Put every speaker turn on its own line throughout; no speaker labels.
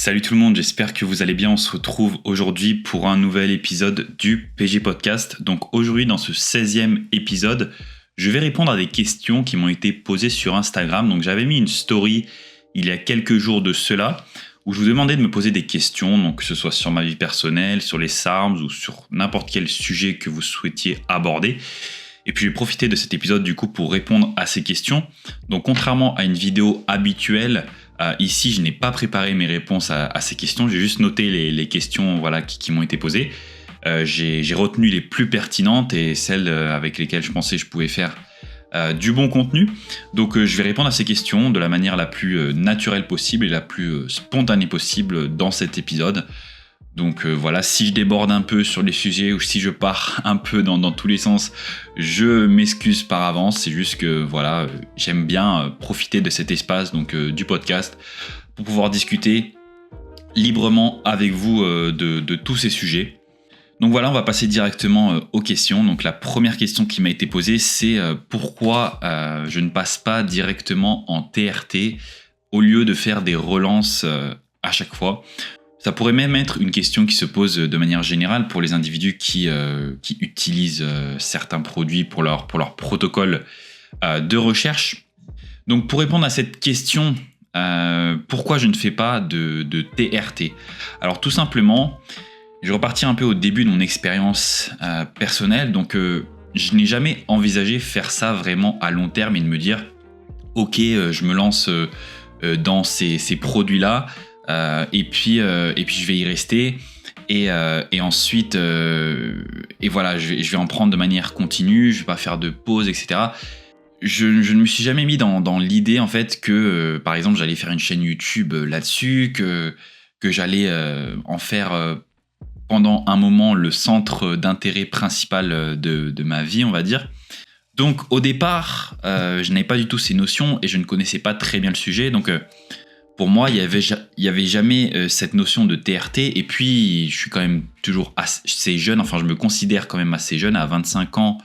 Salut tout le monde, j'espère que vous allez bien. On se retrouve aujourd'hui pour un nouvel épisode du PG Podcast. Donc aujourd'hui, dans ce 16e épisode, je vais répondre à des questions qui m'ont été posées sur Instagram. Donc j'avais mis une story il y a quelques jours de cela, où je vous demandais de me poser des questions, donc que ce soit sur ma vie personnelle, sur les SARMs ou sur n'importe quel sujet que vous souhaitiez aborder. Et puis j'ai profité de cet épisode du coup pour répondre à ces questions. Donc contrairement à une vidéo habituelle, ici je n'ai pas préparé mes réponses à ces questions, j'ai juste noté les questions qui m'ont été posées. J'ai retenu les plus pertinentes et celles avec lesquelles je pensais que je pouvais faire du bon contenu. Donc je vais répondre à ces questions de la manière la plus naturelle possible et la plus spontanée possible dans cet épisode. Donc voilà, si je déborde un peu sur les sujets ou si je pars un peu dans tous les sens, je m'excuse par avance. C'est juste que voilà, j'aime bien profiter de cet espace donc du podcast pour pouvoir discuter librement avec vous de tous ces sujets. Donc voilà, on va passer directement aux questions. Donc la première question qui m'a été posée, c'est pourquoi je ne passe pas directement en TRT au lieu de faire des relances à chaque fois. Ça pourrait même être une question qui se pose de manière générale pour les individus qui utilisent certains produits pour leur protocole de recherche. Donc pour répondre à cette question, pourquoi je ne fais pas de TRT ? Alors tout simplement, je vais repartir un peu au début de mon expérience personnelle. Donc je n'ai jamais envisagé faire ça vraiment à long terme et de me dire « Ok, je me lance dans ces produits-là ». Et puis je vais y rester et ensuite et voilà, je vais en prendre de manière continue, je vais pas faire de pause, etc. Je ne me suis jamais mis dans l'idée en fait que par exemple j'allais faire une chaîne YouTube là-dessus, que j'allais en faire pendant un moment le centre d'intérêt principal de ma vie, on va dire. Donc au départ, je n'avais pas du tout ces notions et je ne connaissais pas très bien le sujet, donc pour moi, il y avait jamais cette notion de TRT. Et puis, je suis quand même toujours assez jeune. Enfin, je me considère quand même assez jeune. À 25 ans,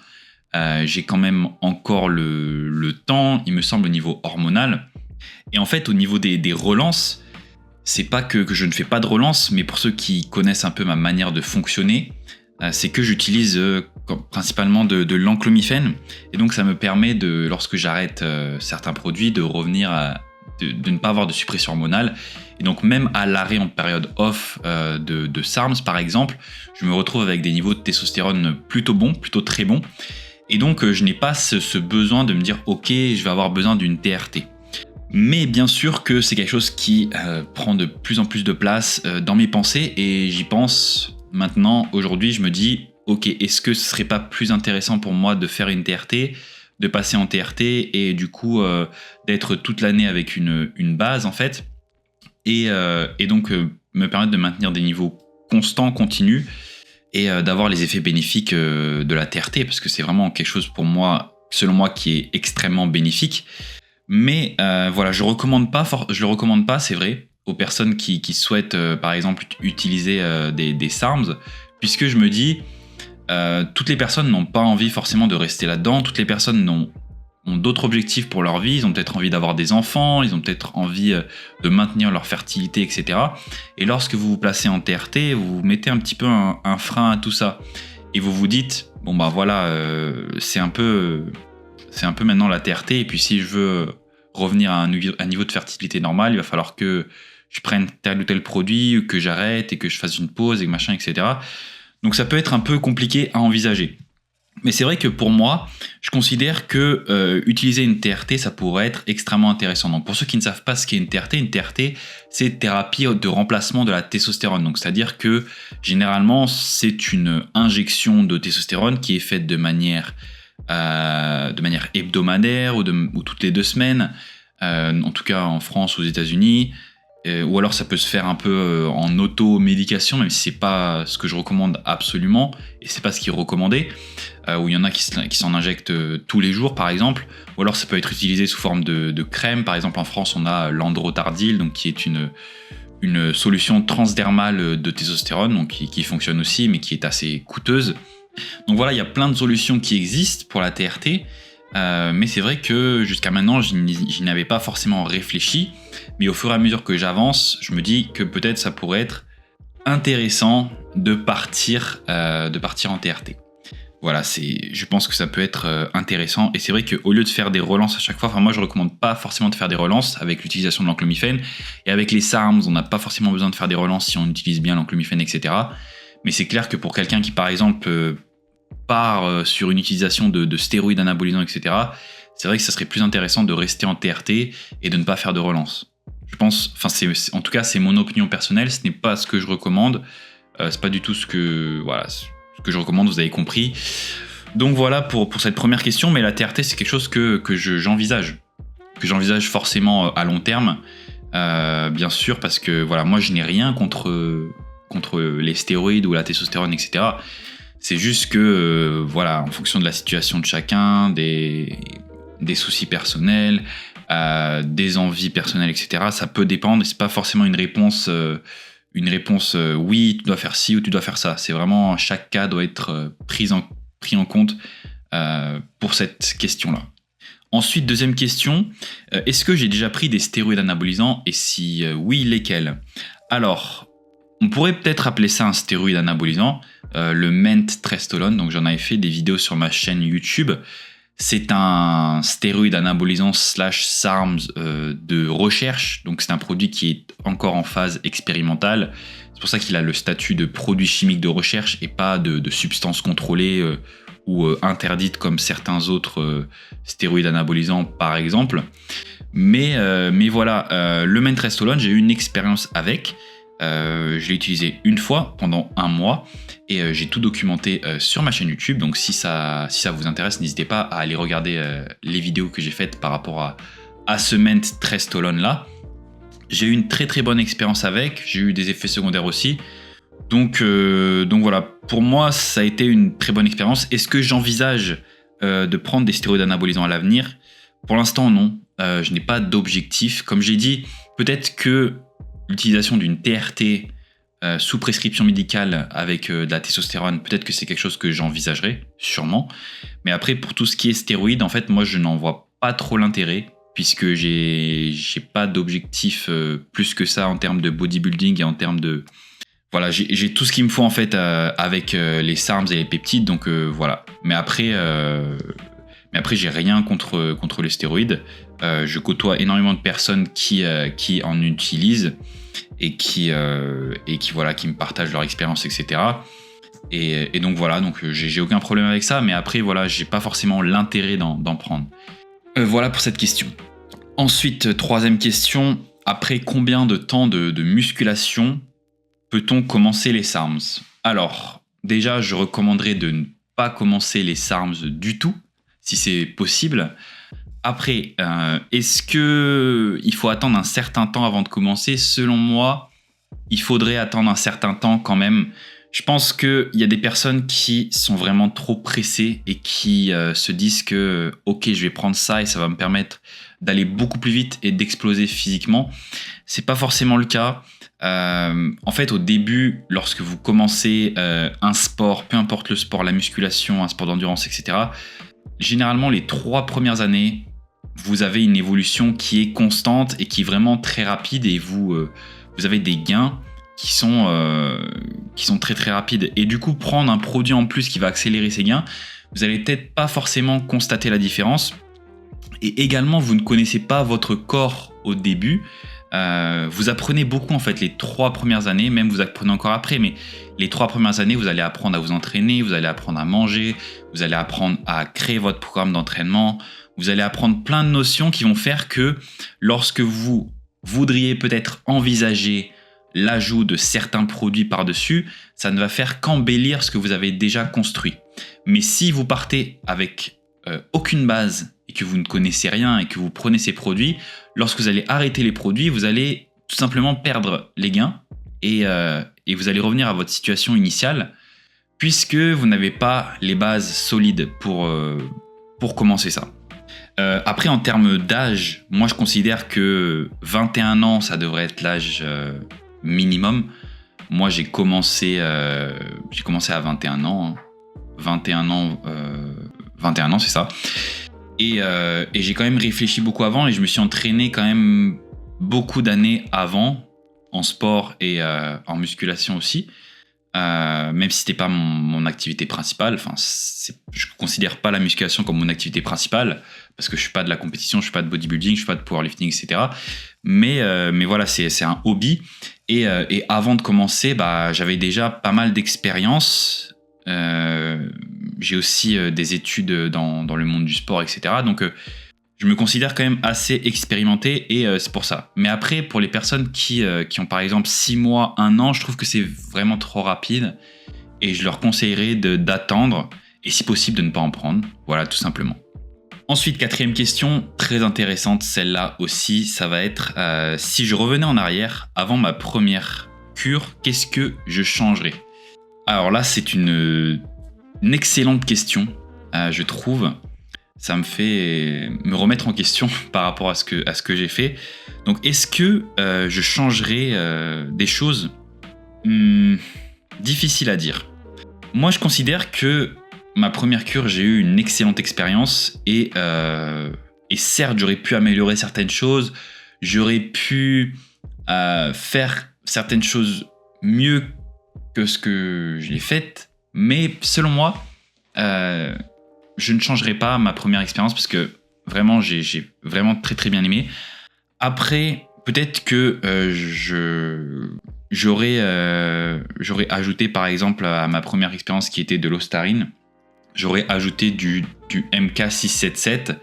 j'ai quand même encore le temps, il me semble, au niveau hormonal. Et en fait, au niveau des relances, c'est pas que je ne fais pas de relances, mais pour ceux qui connaissent un peu ma manière de fonctionner, c'est que j'utilise principalement de l'enclomifène. Et donc, ça me permet, lorsque j'arrête certains produits, de revenir de ne pas avoir de suppression hormonale. Et donc même à l'arrêt en période off de SARMs par exemple, je me retrouve avec des niveaux de testostérone plutôt bons, plutôt très bons. Et donc je n'ai pas ce besoin de me dire ok, je vais avoir besoin d'une TRT. Mais bien sûr que c'est quelque chose qui prend de plus en plus de place dans mes pensées et j'y pense maintenant. Aujourd'hui je me dis ok, est-ce que ce serait pas plus intéressant pour moi de faire une TRT, de passer en TRT et du coup d'être toute l'année avec une base en fait et donc me permettre de maintenir des niveaux constants, continus et d'avoir les effets bénéfiques de la TRT parce que c'est vraiment quelque chose pour moi, selon moi, qui est extrêmement bénéfique. Mais voilà, je le recommande pas, c'est vrai, aux personnes qui souhaitent par exemple utiliser des SARMs, puisque je me dis toutes les personnes n'ont pas envie forcément de rester là-dedans, toutes les personnes ont d'autres objectifs pour leur vie, ils ont peut-être envie d'avoir des enfants, ils ont peut-être envie de maintenir leur fertilité, etc. Et lorsque vous vous placez en TRT, vous mettez un petit peu un frein à tout ça. Et vous vous dites, bon bah voilà, c'est un peu maintenant la TRT, et puis si je veux revenir à un niveau de fertilité normal, il va falloir que je prenne tel ou tel produit, que j'arrête et que je fasse une pause et machin, etc. Donc ça peut être un peu compliqué à envisager. Mais c'est vrai que pour moi, je considère que utiliser une TRT, ça pourrait être extrêmement intéressant. Donc pour ceux qui ne savent pas ce qu'est une TRT, c'est thérapie de remplacement de la testostérone. Donc c'est-à-dire que généralement, c'est une injection de testostérone qui est faite de manière hebdomadaire ou toutes les 2 semaines, en tout cas en France ou aux États-Unis. Ou alors ça peut se faire un peu en auto-médication, même si c'est pas ce que je recommande absolument, et c'est pas ce qui est recommandé, où il y en a qui s'en injectent tous les jours par exemple, ou alors ça peut être utilisé sous forme de crème. Par exemple en France on a l'androtardil, donc qui est une solution transdermale de testostérone, donc qui fonctionne aussi mais qui est assez coûteuse. Donc voilà, il y a plein de solutions qui existent pour la TRT. Mais c'est vrai que jusqu'à maintenant, je n'y avais pas forcément réfléchi. Mais au fur et à mesure que j'avance, je me dis que peut-être ça pourrait être intéressant de partir en TRT. Voilà, je pense que ça peut être intéressant. Et c'est vrai qu'au lieu de faire des relances à chaque fois, moi je recommande pas forcément de faire des relances avec l'utilisation de l'enclomifène. Et avec les SARMs, on n'a pas forcément besoin de faire des relances si on utilise bien l'enclomifène, etc. Mais c'est clair que pour quelqu'un qui, par exemple, part sur une utilisation de stéroïdes anabolisants, etc., c'est vrai que ça serait plus intéressant de rester en TRT et de ne pas faire de relance. Je pense, en tout cas, c'est mon opinion personnelle, ce n'est pas ce que je recommande. C'est pas du tout ce que je recommande, vous avez compris. Donc voilà pour cette première question, mais la TRT, c'est quelque chose que j'envisage. Que j'envisage forcément à long terme, bien sûr, parce que voilà, moi je n'ai rien contre les stéroïdes ou la testostérone, etc. C'est juste que, voilà, en fonction de la situation de chacun, des soucis personnels, des envies personnelles, etc., ça peut dépendre, et c'est pas forcément une réponse oui, tu dois faire ci ou tu dois faire ça. C'est vraiment, chaque cas doit être pris en compte pour cette question-là. Ensuite, deuxième question, est-ce que j'ai déjà pris des stéroïdes anabolisants et si oui, lesquels ? Alors, on pourrait peut-être appeler ça un stéroïde anabolisant, le Mentrestolone, donc j'en avais fait des vidéos sur ma chaîne YouTube. C'est un stéroïde anabolisant / SARMs de recherche, donc c'est un produit qui est encore en phase expérimentale. C'est pour ça qu'il a le statut de produit chimique de recherche et pas de substance contrôlée ou interdite comme certains autres stéroïdes anabolisants par exemple. Mais voilà, le Mentrestolone, j'ai eu une expérience avec. Je l'ai utilisé une fois pendant 1 mois et j'ai tout documenté sur ma chaîne YouTube. Donc si ça vous intéresse, n'hésitez pas à aller regarder les vidéos que j'ai faites par rapport à ce Mentrestolone là. J'ai eu une très très bonne expérience avec, j'ai eu des effets secondaires aussi. Donc voilà, pour moi ça a été une très bonne expérience. Est-ce que j'envisage de prendre des stéroïdes anabolisants à l'avenir ? Pour l'instant non, je n'ai pas d'objectif. Comme j'ai dit, peut-être que l'utilisation d'une TRT sous prescription médicale avec de la testostérone, peut-être que c'est quelque chose que j'envisagerai, sûrement. Mais après, pour tout ce qui est stéroïdes, en fait, moi, je n'en vois pas trop l'intérêt, puisque j'ai pas d'objectif plus que ça en termes de bodybuilding et en termes de... Voilà, j'ai tout ce qu'il me faut, en fait, avec les SARMs et les peptides, donc voilà. Mais après, j'ai rien contre les stéroïdes. Je côtoie énormément de personnes qui en utilisent et qui me partagent leur expérience, etc. Et donc voilà, donc j'ai aucun problème avec ça, mais après voilà, j'ai pas forcément l'intérêt d'en prendre. Voilà pour cette question. Ensuite, troisième question, après combien de temps de musculation peut-on commencer les SARMs ? Alors, déjà, je recommanderais de ne pas commencer les SARMs du tout, si c'est possible. Après, est-ce qu'il faut attendre un certain temps avant de commencer ? Selon moi, il faudrait attendre un certain temps quand même. Je pense qu'il y a des personnes qui sont vraiment trop pressées et qui se disent que ok, je vais prendre ça et ça va me permettre d'aller beaucoup plus vite et d'exploser physiquement. C'est pas forcément le cas. En fait, au début, lorsque vous commencez un sport, peu importe le sport, la musculation, un sport d'endurance, etc., généralement, les 3 premières années, vous avez une évolution qui est constante et qui est vraiment très rapide et vous avez des gains qui sont très très rapides. Et du coup, prendre un produit en plus qui va accélérer ces gains, vous allez peut-être pas forcément constater la différence. Et également, vous ne connaissez pas votre corps au début. Vous apprenez beaucoup en fait les 3 premières années, même vous apprenez encore après, mais les 3 premières années, vous allez apprendre à vous entraîner, vous allez apprendre à manger, vous allez apprendre à créer votre programme d'entraînement, vous allez apprendre plein de notions qui vont faire que lorsque vous voudriez peut-être envisager l'ajout de certains produits par-dessus, ça ne va faire qu'embellir ce que vous avez déjà construit. Mais si vous partez avec aucune base et que vous ne connaissez rien et que vous prenez ces produits, lorsque vous allez arrêter les produits, vous allez tout simplement perdre les gains et vous allez revenir à votre situation initiale puisque vous n'avez pas les bases solides pour commencer ça. Après, en termes d'âge, moi je considère que 21 ans, ça devrait être l'âge minimum. Moi j'ai commencé à 21 ans. 21 ans, c'est ça. Et j'ai quand même réfléchi beaucoup avant et je me suis entraîné quand même beaucoup d'années avant en sport et en musculation aussi. Même si c'était pas mon activité principale. Enfin, je considère pas la musculation comme mon activité principale parce que je suis pas de la compétition, je suis pas de bodybuilding, je suis pas de powerlifting, etc. Mais voilà, c'est un hobby. Et avant de commencer, j'avais déjà pas mal d'expérience. J'ai aussi des études dans le monde du sport, etc. Donc, je me considère quand même assez expérimenté et c'est pour ça. Mais après, pour les personnes qui ont par exemple 6 mois, 1 an, je trouve que c'est vraiment trop rapide et je leur conseillerais d'attendre et si possible de ne pas en prendre. Voilà, tout simplement. Ensuite, 4e question, très intéressante, celle-là aussi, ça va être si je revenais en arrière avant ma première cure, qu'est-ce que je changerais ? Alors là, c'est une excellente question, je trouve. Ça me fait me remettre en question par rapport à ce que j'ai fait. Donc, est-ce que je changerais des choses ? Difficile à dire. Moi, je considère que ma première cure, j'ai eu une excellente expérience et certes, j'aurais pu améliorer certaines choses, j'aurais pu faire certaines choses mieux que ce que je l'ai fait, mais selon moi, je ne changerai pas ma première expérience parce que vraiment, j'ai vraiment très très bien aimé. Après, peut-être que j'aurais ajouté par exemple à ma première expérience qui était de l'Ostarine, j'aurais ajouté du MK677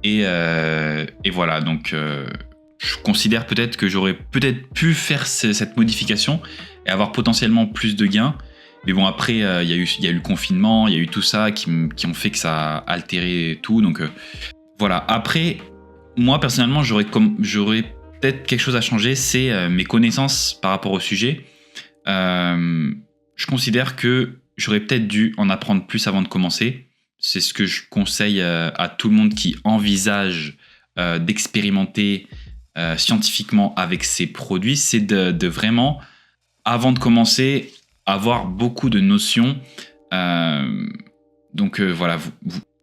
et voilà. Donc, je considère peut-être que j'aurais peut-être pu faire cette modification et avoir potentiellement plus de gains. Mais bon, après, il y a eu le confinement, il y a eu tout ça qui ont fait que ça a altéré tout. Donc, voilà. Après, moi, personnellement, j'aurais peut-être quelque chose à changer, c'est mes connaissances par rapport au sujet. Je considère que j'aurais peut-être dû en apprendre plus avant de commencer. C'est ce que je conseille à tout le monde qui envisage d'expérimenter scientifiquement avec ces produits. C'est de vraiment, avant de commencer, avoir beaucoup de notions. Donc voilà,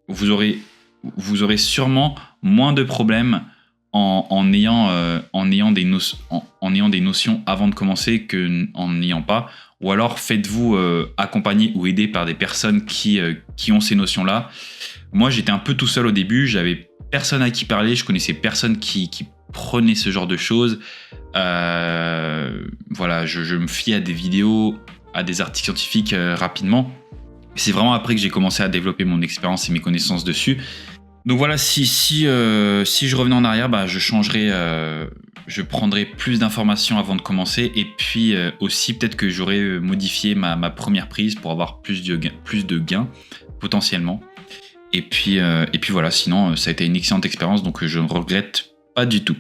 vous aurez sûrement moins de problèmes en ayant des notions avant de commencer qu'en n'ayant pas. Ou alors faites-vous accompagner ou aider par des personnes qui ont ces notions-là. Moi, j'étais un peu tout seul au début, j'avais personne à qui parler, je connaissais personne qui prenait ce genre de choses. Voilà, je me fie à des vidéos, à des articles scientifiques rapidement. C'est vraiment après que j'ai commencé à développer mon expérience et mes connaissances dessus. Donc voilà, si je revenais en arrière, je changerais, je prendrais plus d'informations avant de commencer et puis aussi peut-être que j'aurais modifié ma première prise pour avoir plus de gains potentiellement. Et puis voilà, sinon ça a été une excellente expérience, donc je ne regrette pas du tout.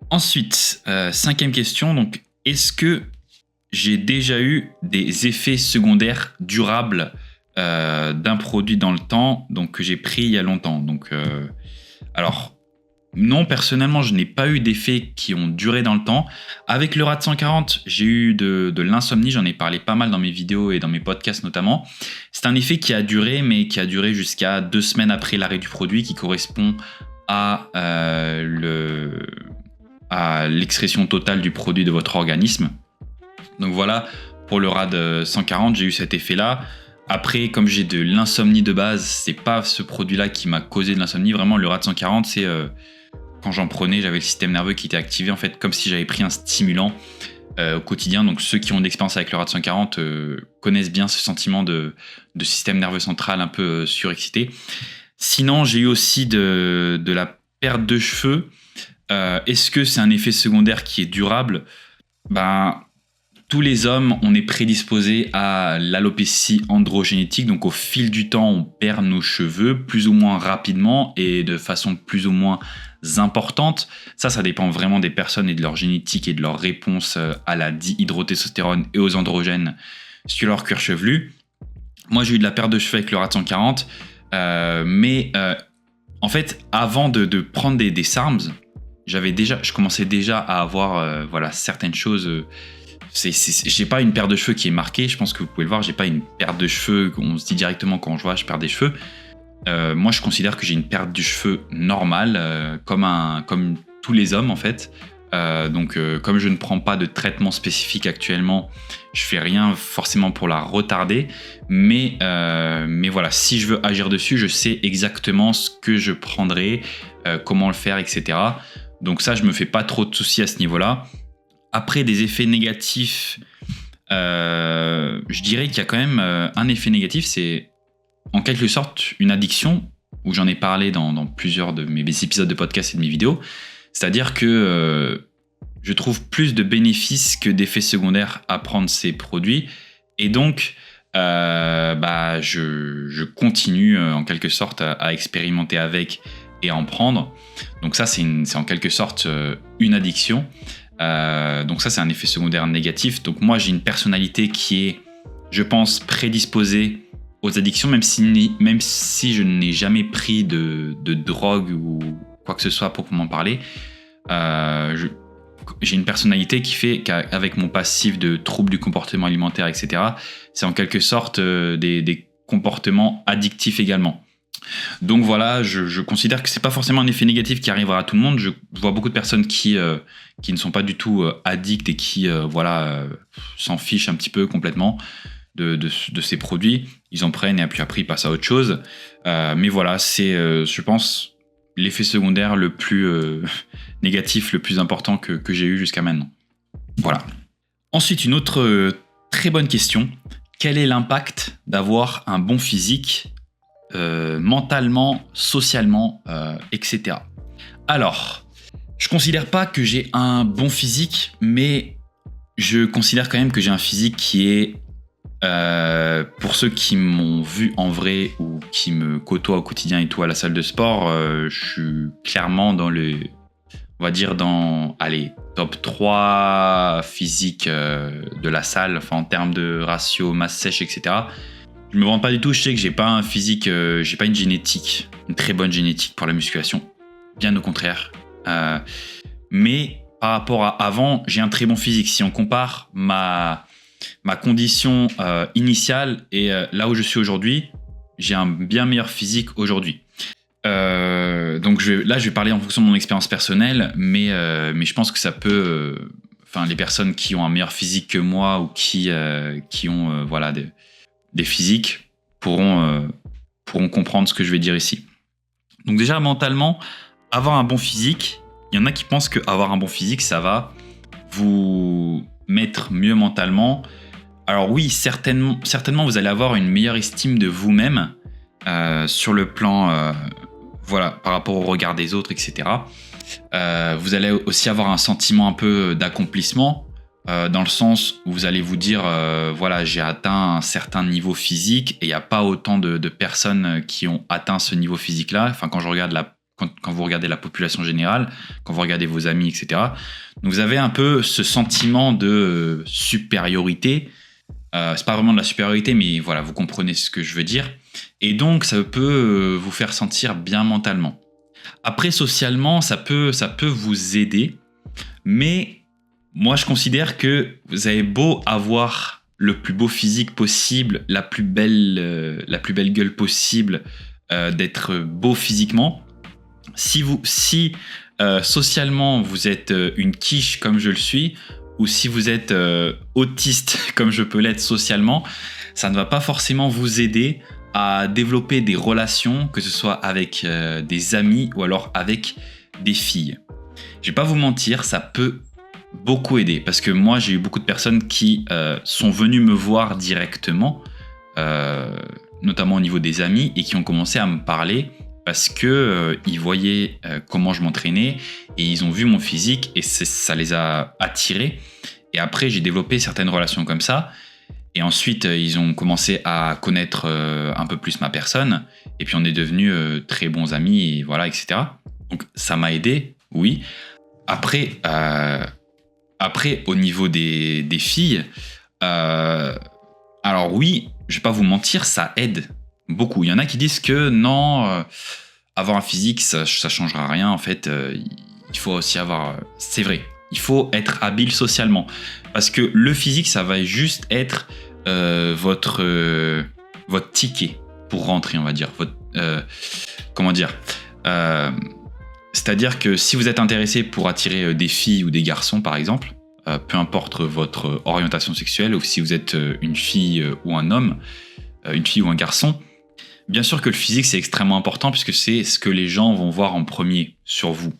Ensuite, 5e question, donc est-ce que j'ai déjà eu des effets secondaires durables d'un produit dans le temps, donc que j'ai pris il y a longtemps. Donc, alors, non, personnellement, je n'ai pas eu d'effets qui ont duré dans le temps. Avec le RAD 140, j'ai eu de l'insomnie, j'en ai parlé pas mal dans mes vidéos et dans mes podcasts notamment. C'est un effet qui a duré, mais qui a duré jusqu'à 2 semaines après l'arrêt du produit, qui correspond à l'excrétion totale du produit de votre organisme. Donc voilà, pour le RAD 140, j'ai eu cet effet-là. Après, comme j'ai de l'insomnie de base, c'est pas ce produit-là qui m'a causé de l'insomnie. Vraiment, le RAD 140, c'est quand j'en prenais, j'avais le système nerveux qui était activé, en fait, comme si j'avais pris un stimulant au quotidien. Donc, ceux qui ont d'expérience avec le RAD 140 connaissent bien ce sentiment de système nerveux central un peu surexcité. Sinon, j'ai eu aussi de la perte de cheveux. Est-ce que c'est un effet secondaire qui est durable ? Tous les hommes, on est prédisposés à l'alopécie androgénétique, donc au fil du temps, on perd nos cheveux plus ou moins rapidement et de façon plus ou moins importante. Ça dépend vraiment des personnes et de leur génétique et de leur réponse à la dihydrotestostérone et aux androgènes sur leur cuir chevelu. Moi, j'ai eu de la perte de cheveux avec le RAD 140, mais en fait, avant de prendre des SARMs, je commençais déjà à avoir certaines choses. J'ai pas une paire de cheveux qui est marquée, je pense que vous pouvez le voir, j'ai pas une paire de cheveux, on se dit directement quand je perds des cheveux. moi, je considère que j'ai une perte du cheveu normale, comme tous les hommes en fait. Donc, comme je ne prends pas de traitement spécifique actuellement, je fais rien forcément pour la retarder. Mais voilà, si je veux agir dessus, je sais exactement ce que je prendrai, comment le faire, etc. Donc ça, je me fais pas trop de soucis à ce niveau-là. Après, des effets négatifs, je dirais qu'il y a quand même un effet négatif, c'est en quelque sorte une addiction, où j'en ai parlé dans plusieurs de mes épisodes de podcast et de mes vidéos. C'est-à-dire que je trouve plus de bénéfices que d'effets secondaires à prendre ces produits. Et donc, je continue en quelque sorte à expérimenter avec et à en prendre. Donc ça, c'est en quelque sorte une addiction. Donc ça, c'est un effet secondaire négatif. Donc moi, j'ai une personnalité qui est, je pense, prédisposée aux addictions, même si je n'ai jamais pris de drogue ou quoi que ce soit pour m'en parler. J'ai une personnalité qui fait qu'avec mon passif de troubles du comportement alimentaire, etc., c'est en quelque sorte des comportements addictifs également. Donc voilà, je considère que c'est pas forcément un effet négatif qui arrivera à tout le monde. Je vois beaucoup de personnes qui ne sont pas du tout addictes et qui s'en fichent un petit peu complètement de ces produits. Ils en prennent et puis après ils passent à autre chose. Mais voilà, c'est, je pense, l'effet secondaire le plus négatif, le plus important que j'ai eu jusqu'à maintenant. Voilà. Ensuite, une autre très bonne question. Quel est l'impact d'avoir un bon physique mentalement, socialement, etc. Alors, je considère pas que j'ai un bon physique, mais je considère quand même que j'ai un physique qui est, pour ceux qui m'ont vu en vrai ou qui me côtoient au quotidien et tout à la salle de sport, je suis clairement dans top 3 physique de la salle, enfin en termes de ratio masse sèche, etc. Je me vante pas du tout, je sais que j'ai pas un physique, j'ai pas une génétique, une très bonne génétique pour la musculation. Bien au contraire. Mais par rapport à avant, j'ai un très bon physique. Si on compare ma condition initiale et là où je suis aujourd'hui, j'ai un bien meilleur physique aujourd'hui. Donc je vais parler en fonction de mon expérience personnelle, mais je pense que ça peut... les personnes qui ont un meilleur physique que moi ou qui ont des physiques pourront comprendre ce que je vais dire ici. Donc déjà, mentalement, avoir un bon physique, il y en a qui pensent qu'avoir un bon physique, ça va vous mettre mieux mentalement. Alors oui, certainement vous allez avoir une meilleure estime de vous-même sur le plan, par rapport au regard des autres, etc. Vous allez aussi avoir un sentiment un peu d'accomplissement, dans le sens où vous allez vous dire j'ai atteint un certain niveau physique et il n'y a pas autant de personnes qui ont atteint ce niveau physique là, quand vous regardez la population générale, quand vous regardez vos amis, etc. Donc vous avez un peu ce sentiment de supériorité. C'est pas vraiment de la supériorité, mais voilà, vous comprenez ce que je veux dire, et donc ça peut vous faire sentir bien mentalement. Après, socialement, ça peut vous aider, mais moi, je considère que vous avez beau avoir le plus beau physique possible, la plus belle gueule possible, d'être beau physiquement. Si socialement vous êtes une quiche comme je le suis, ou si vous êtes autiste comme je peux l'être socialement, ça ne va pas forcément vous aider à développer des relations, que ce soit avec des amis ou alors avec des filles. Je vais pas vous mentir, ça peut beaucoup aider, parce que moi j'ai eu beaucoup de personnes qui sont venues me voir directement, notamment au niveau des amis, et qui ont commencé à me parler parce que ils voyaient comment je m'entraînais et ils ont vu mon physique et ça les a attirés. Et après j'ai développé certaines relations comme ça, et ensuite ils ont commencé à connaître un peu plus ma personne, et puis on est devenus très bons amis, et voilà, etc. Donc ça m'a aidé, oui. Après, au niveau des filles, alors oui, je vais pas vous mentir, ça aide beaucoup. Il y en a qui disent que non, avoir un physique, ça changera rien. En fait, il faut aussi avoir... C'est vrai, il faut être habile socialement. Parce que le physique, ça va juste être votre ticket pour rentrer, on va dire. comment dire c'est-à-dire que si vous êtes intéressé pour attirer des filles ou des garçons, par exemple, peu importe votre orientation sexuelle, ou si vous êtes une fille ou un homme, une fille ou un garçon, bien sûr que le physique, c'est extrêmement important puisque c'est ce que les gens vont voir en premier sur vous.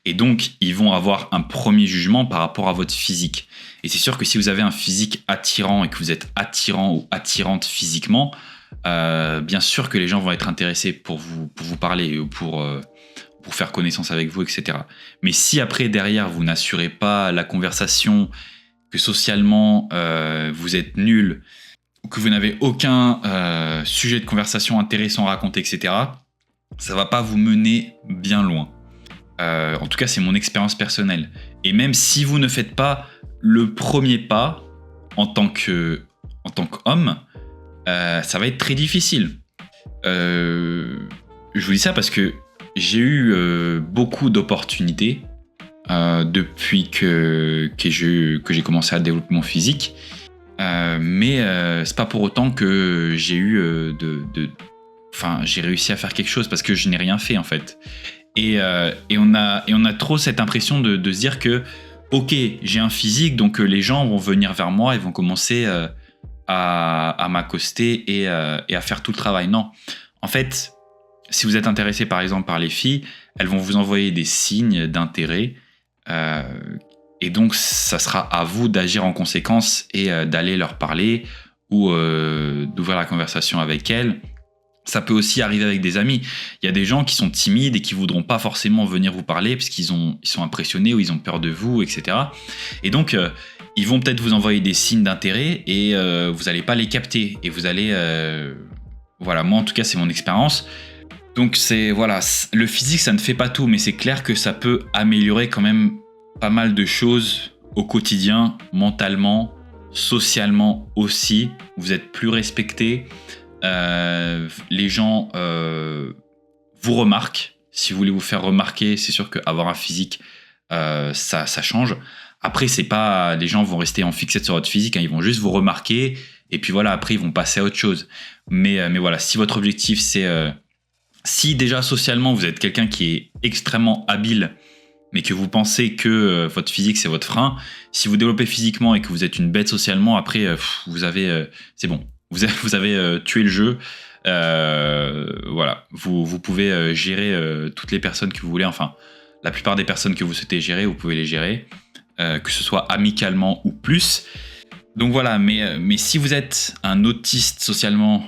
Et donc, ils vont avoir un premier jugement par rapport à votre physique. Et c'est sûr que si vous avez un physique attirant et que vous êtes attirant ou attirante physiquement, bien sûr que les gens vont être intéressés pour vous parler ou pour faire connaissance avec vous, etc. Mais si après, derrière, vous n'assurez pas la conversation, que socialement, vous êtes nul, ou que vous n'avez aucun sujet de conversation intéressant à raconter, etc., ça va pas vous mener bien loin. En tout cas, c'est mon expérience personnelle. Et même si vous ne faites pas le premier pas en tant qu'homme, ça va être très difficile. Je vous dis ça parce que j'ai eu beaucoup d'opportunités depuis que j'ai commencé à développer mon physique. Mais c'est pas pour autant que j'ai eu j'ai réussi à faire quelque chose parce que je n'ai rien fait en fait. Et on a trop cette impression de se dire que ok, j'ai un physique, donc les gens vont venir vers moi et vont commencer à m'accoster et à faire tout le travail. Non, en fait, si vous êtes intéressé par exemple par les filles, elles vont vous envoyer des signes d'intérêt et donc ça sera à vous d'agir en conséquence et d'aller leur parler ou d'ouvrir la conversation avec elles. Ça peut aussi arriver avec des amis. Il y a des gens qui sont timides et qui voudront pas forcément venir vous parler parce qu'ils sont impressionnés ou ils ont peur de vous, etc. Et donc, ils vont peut-être vous envoyer des signes d'intérêt et vous n'allez pas les capter. Et vous allez... Voilà, moi en tout cas, c'est mon expérience. Donc, le physique, ça ne fait pas tout, mais c'est clair que ça peut améliorer quand même pas mal de choses au quotidien, mentalement, socialement aussi. Vous êtes plus respecté. Les gens vous remarquent. Si vous voulez vous faire remarquer, c'est sûr qu'avoir un physique, ça change. Après, c'est pas les gens vont rester en fixette sur votre physique, hein, ils vont juste vous remarquer et puis voilà, après ils vont passer à autre chose. Mais voilà, si votre objectif c'est si déjà socialement vous êtes quelqu'un qui est extrêmement habile, mais que vous pensez que votre physique c'est votre frein, si vous développez physiquement et que vous êtes une bête socialement, après vous avez c'est bon. Vous avez tué le jeu. Voilà, vous pouvez gérer toutes les personnes que vous voulez. Enfin, la plupart des personnes que vous souhaitez gérer, vous pouvez les gérer, que ce soit amicalement ou plus. Donc voilà, mais si vous êtes un autiste socialement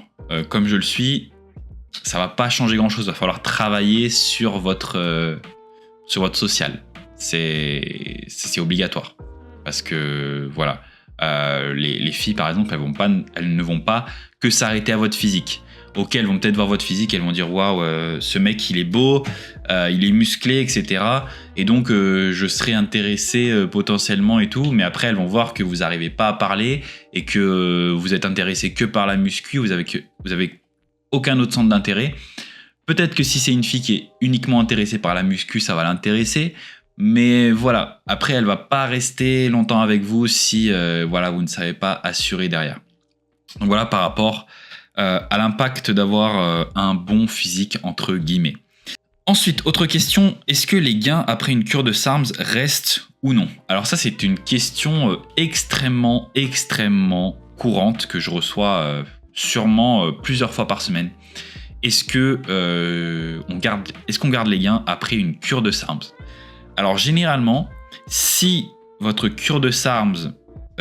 comme je le suis, ça va pas changer grand-chose. Il va falloir travailler sur votre social. C'est obligatoire. Parce que voilà. Les filles par exemple elles ne vont pas que s'arrêter à votre physique. Ok, elles vont peut-être voir votre physique, elles vont dire waouh, ce mec il est beau, il est musclé, etc. Et donc je serais intéressé potentiellement et tout, mais après elles vont voir que vous n'arrivez pas à parler et que vous êtes intéressé que par la muscu, vous avez aucun autre centre d'intérêt. Peut-être que si c'est une fille qui est uniquement intéressée par la muscu, ça va l'intéresser. Mais voilà, après elle va pas rester longtemps avec vous si vous ne savez pas assurer derrière. Donc voilà par rapport à l'impact d'avoir un bon physique entre guillemets. Ensuite, autre question, est-ce que les gains après une cure de SARMs restent ou non ? Alors ça c'est une question extrêmement courante que je reçois sûrement plusieurs fois par semaine. Est-ce qu'on garde les gains après une cure de SARMs ? Alors généralement, si votre cure de SARMs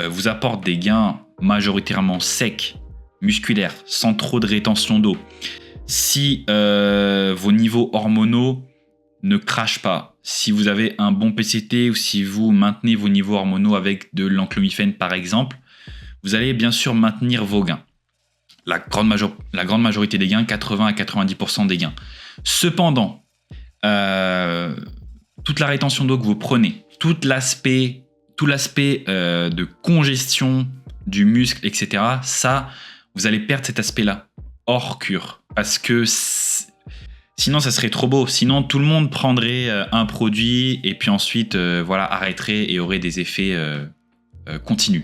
vous apporte des gains majoritairement secs, musculaires, sans trop de rétention d'eau, si vos niveaux hormonaux ne crachent pas, si vous avez un bon PCT ou si vous maintenez vos niveaux hormonaux avec de l'enclomifène par exemple, vous allez bien sûr maintenir vos gains. La grande majorité des gains, 80 à 90% des gains. Cependant, toute la rétention d'eau que vous prenez, tout l'aspect de congestion du muscle, etc., ça, vous allez perdre cet aspect-là hors cure. Parce que sinon, ça serait trop beau. Sinon, tout le monde prendrait un produit et puis ensuite arrêterait et aurait des effets continus.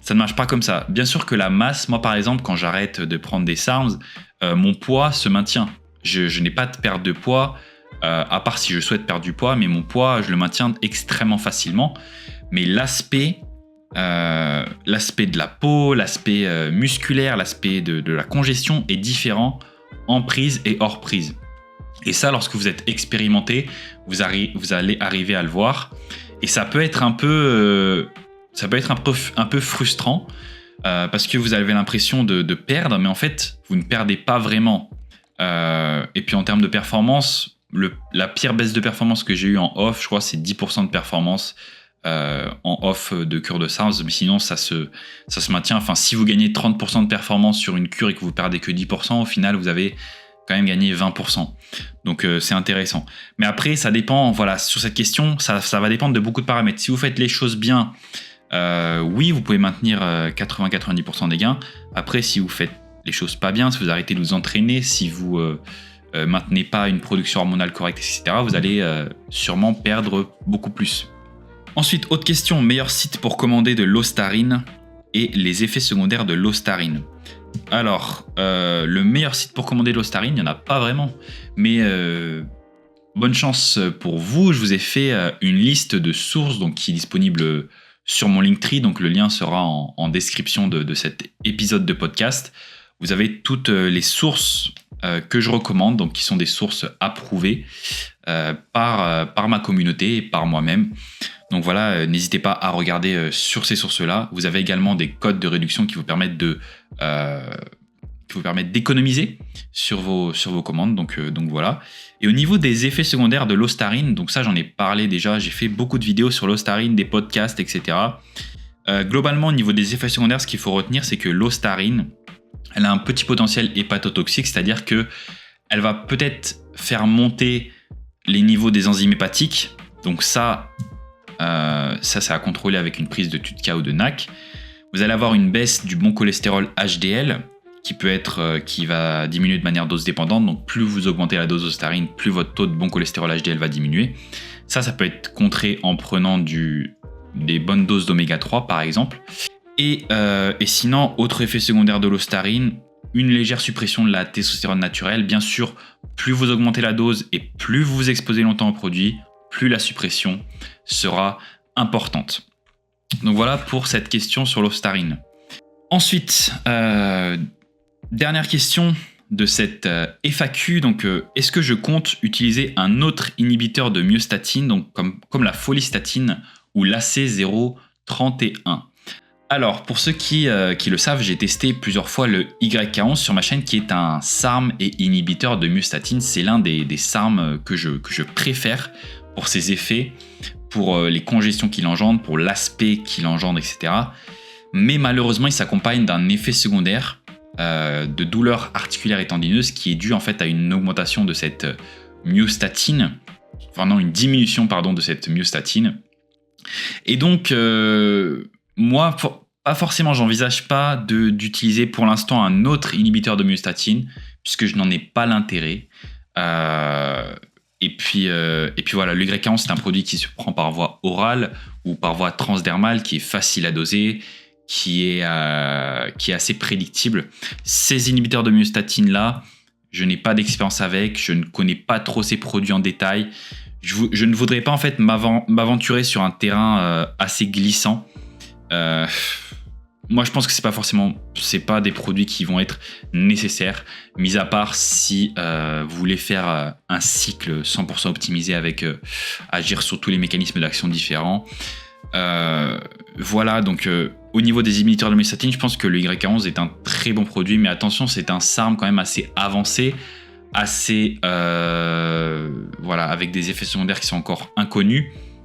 Ça ne marche pas comme ça. Bien sûr que la masse, moi par exemple, quand j'arrête de prendre des SARMs, mon poids se maintient. je n'ai pas de perte de poids, à part si je souhaite perdre du poids, mais mon poids, je le maintiens extrêmement facilement. Mais l'aspect de la peau, l'aspect musculaire, l'aspect de la congestion est différent en prise et hors prise. Et ça, lorsque vous êtes expérimenté, vous allez arriver à le voir. Et ça peut être un peu frustrant parce que vous avez l'impression de perdre, mais en fait, vous ne perdez pas vraiment. Et puis en termes de performance, la pire baisse de performance que j'ai eue en off, je crois, c'est 10% de performance en off de cure de SARS. Mais sinon, ça se maintient. Enfin, si vous gagnez 30% de performance sur une cure et que vous perdez que 10%, au final, vous avez quand même gagné 20%. Donc c'est intéressant. Mais après, ça dépend, voilà, sur cette question, ça va dépendre de beaucoup de paramètres. Si vous faites les choses bien, oui, vous pouvez maintenir 80-90% des gains. Après, si vous faites les choses pas bien, si vous arrêtez de vous entraîner, si vous maintenez pas une production hormonale correcte, etc., vous allez sûrement perdre beaucoup plus. Ensuite, autre question, meilleur site pour commander de l'ostarine et les effets secondaires de l'ostarine. Alors, le meilleur site pour commander de l'ostarine, il n'y en a pas vraiment. Mais bonne chance pour vous, je vous ai fait une liste de sources donc, qui est disponible sur mon Linktree. Donc le lien sera en description de cet épisode de podcast. Vous avez toutes les sources que je recommande, donc qui sont des sources approuvées par ma communauté et par moi-même. Donc voilà, n'hésitez pas à regarder sur ces sources-là. Vous avez également des codes de réduction qui vous permettent d'économiser sur vos commandes. Donc voilà. Et au niveau des effets secondaires de l'ostarine, donc ça j'en ai parlé déjà, j'ai fait beaucoup de vidéos sur l'ostarine, des podcasts, etc. Globalement, au niveau des effets secondaires, ce qu'il faut retenir, c'est que l'ostarine, elle a un petit potentiel hépatotoxique, c'est-à-dire que elle va peut-être faire monter les niveaux des enzymes hépatiques. Donc ça c'est à contrôler avec une prise de TUDCA ou de NAC. Vous allez avoir une baisse du bon cholestérol HDL qui va diminuer de manière dose dépendante. Donc plus vous augmentez la dose d'ostarine, plus votre taux de bon cholestérol HDL va diminuer. Ça peut être contré en prenant des bonnes doses d'oméga 3 par exemple. Et sinon, autre effet secondaire de l'ostarine, une légère suppression de la testostérone naturelle. Bien sûr, plus vous augmentez la dose et plus vous vous exposez longtemps au produit, plus la suppression sera importante. Donc voilà pour cette question sur l'ostarine. Ensuite, dernière question de cette FAQ. Donc, est-ce que je compte utiliser un autre inhibiteur de myostatine, donc comme la folistatine ou l'AC031? Alors, pour ceux qui le savent, j'ai testé plusieurs fois le YK11 sur ma chaîne, qui est un SARM et inhibiteur de myostatine. C'est l'un des SARM que je préfère pour ses effets, pour les congestions qu'il engendre, pour l'aspect qu'il engendre, etc. Mais malheureusement, il s'accompagne d'un effet secondaire de douleur articulaire et tendineuse qui est dû en fait à une augmentation de cette myostatine, enfin non, une diminution de cette myostatine. Et donc, moi, pas forcément, j'envisage pas d'utiliser pour l'instant un autre inhibiteur de myostatine, puisque je n'en ai pas l'intérêt. Et puis voilà, le YK11, c'est un produit qui se prend par voie orale ou par voie transdermale, qui est facile à doser, qui est assez prédictible. Ces inhibiteurs de myostatine là, je n'ai pas d'expérience avec, je ne connais pas trop ces produits en détail. Je ne voudrais pas en fait m'aventurer sur un terrain assez glissant. Moi je pense que c'est pas des produits qui vont être nécessaires, mis à part si vous voulez faire un cycle 100% optimisé avec agir sur tous les mécanismes d'action différents. Voilà, donc au niveau des inhibiteurs de myostatine, je pense que le YK11 est un très bon produit, mais attention, c'est un SARM quand même assez avancé, avec des effets secondaires qui sont encore inconnus.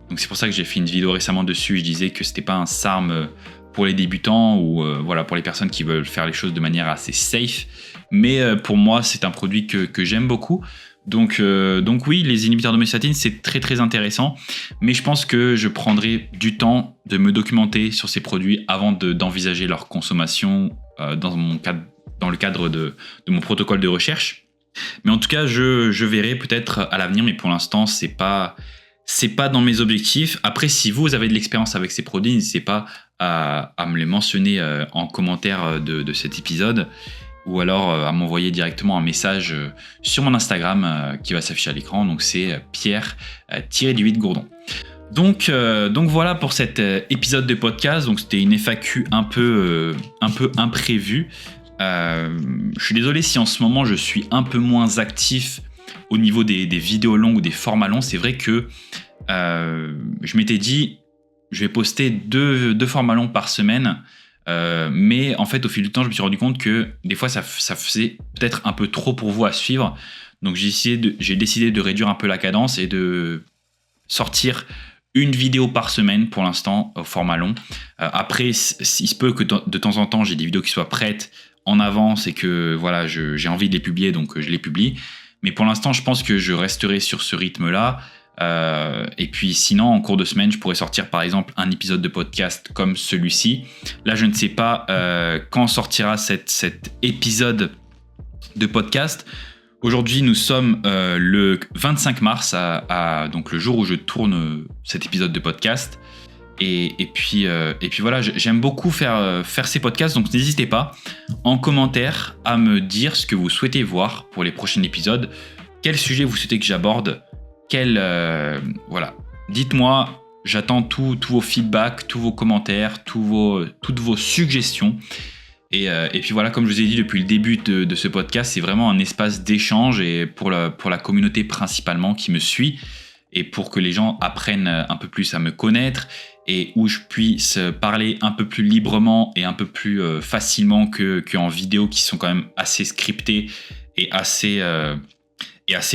Donc c'est pour ça que j'ai fait une vidéo récemment dessus. Je disais que c'était pas un SARM pour les débutants ou pour les personnes qui veulent faire les choses de manière assez safe. Mais pour moi, c'est un produit que j'aime beaucoup. Donc oui, les inhibiteurs de myostatine, c'est très très intéressant. Mais je pense que je prendrai du temps de me documenter sur ces produits avant d'envisager leur consommation dans le cadre de mon protocole de recherche. Mais en tout cas, je verrai peut-être à l'avenir, mais pour l'instant, c'est pas dans mes objectifs. Après, si vous avez de l'expérience avec ces produits, n'hésitez pas à me les mentionner en commentaire de cet épisode. ou alors à m'envoyer directement un message sur mon Instagram qui va s'afficher à l'écran. Donc c'est Pierre-8 Gourdon. Donc voilà pour cet épisode de podcast. Donc c'était une FAQ un peu imprévue. Je suis désolé si en ce moment je suis un peu moins actif au niveau des vidéos longues ou des formats longs. C'est vrai que je m'étais dit je vais poster deux formats longs par semaine. Mais en fait au fil du temps je me suis rendu compte que des fois ça faisait peut-être un peu trop pour vous à suivre, donc j'ai décidé de réduire un peu la cadence et de sortir une vidéo par semaine pour l'instant au format long. Après il se peut que de temps en temps j'ai des vidéos qui soient prêtes en avance et que voilà j'ai envie de les publier, donc je les publie, mais pour l'instant je pense que je resterai sur ce rythme là. Et puis sinon en cours de semaine je pourrais sortir par exemple un épisode de podcast comme celui-ci. Là je ne sais pas quand sortira cet épisode de podcast. Aujourd'hui nous sommes le 25 mars donc le jour où je tourne cet épisode de podcast. Et puis voilà, j'aime beaucoup faire ces podcasts, donc n'hésitez pas en commentaire à me dire ce que vous souhaitez voir pour les prochains épisodes, quel sujet vous souhaitez que j'aborde. Voilà, dites-moi, j'attends tous vos feedbacks, tous vos commentaires, toutes vos suggestions. Et puis voilà, comme je vous ai dit depuis le début de ce podcast, c'est vraiment un espace d'échange et pour la communauté principalement qui me suit, et pour que les gens apprennent un peu plus à me connaître et où je puisse parler un peu plus librement et un peu plus facilement qu'en vidéo qui sont quand même assez scriptées et assez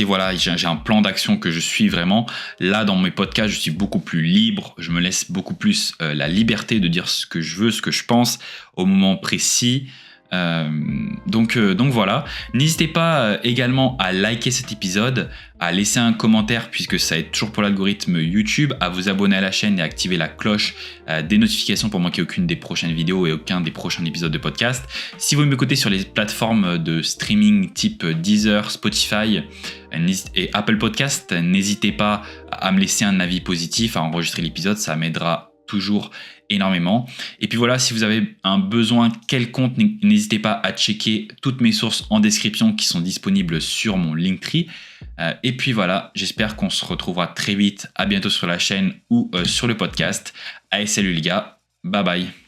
voilà, j'ai un plan d'action que je suis vraiment. Là, dans mes podcasts, je suis beaucoup plus libre. Je me laisse beaucoup plus la liberté de dire ce que je veux, ce que je pense au moment précis. Donc voilà. N'hésitez pas également à liker cet épisode, à laisser un commentaire puisque ça aide toujours pour l'algorithme YouTube, à vous abonner à la chaîne et à activer la cloche des notifications pour manquer aucune des prochaines vidéos et aucun des prochains épisodes de podcast. Si vous m'écoutez sur les plateformes de streaming type Deezer, Spotify et Apple Podcast, n'hésitez pas à me laisser un avis positif, à enregistrer l'épisode, ça m'aidera toujours énormément. Et puis voilà, si vous avez un besoin quelconque, n'hésitez pas à checker toutes mes sources en description qui sont disponibles sur mon Linktree. Et puis voilà, j'espère qu'on se retrouvera très vite. À bientôt sur la chaîne ou sur le podcast. Allez, salut les gars, bye bye.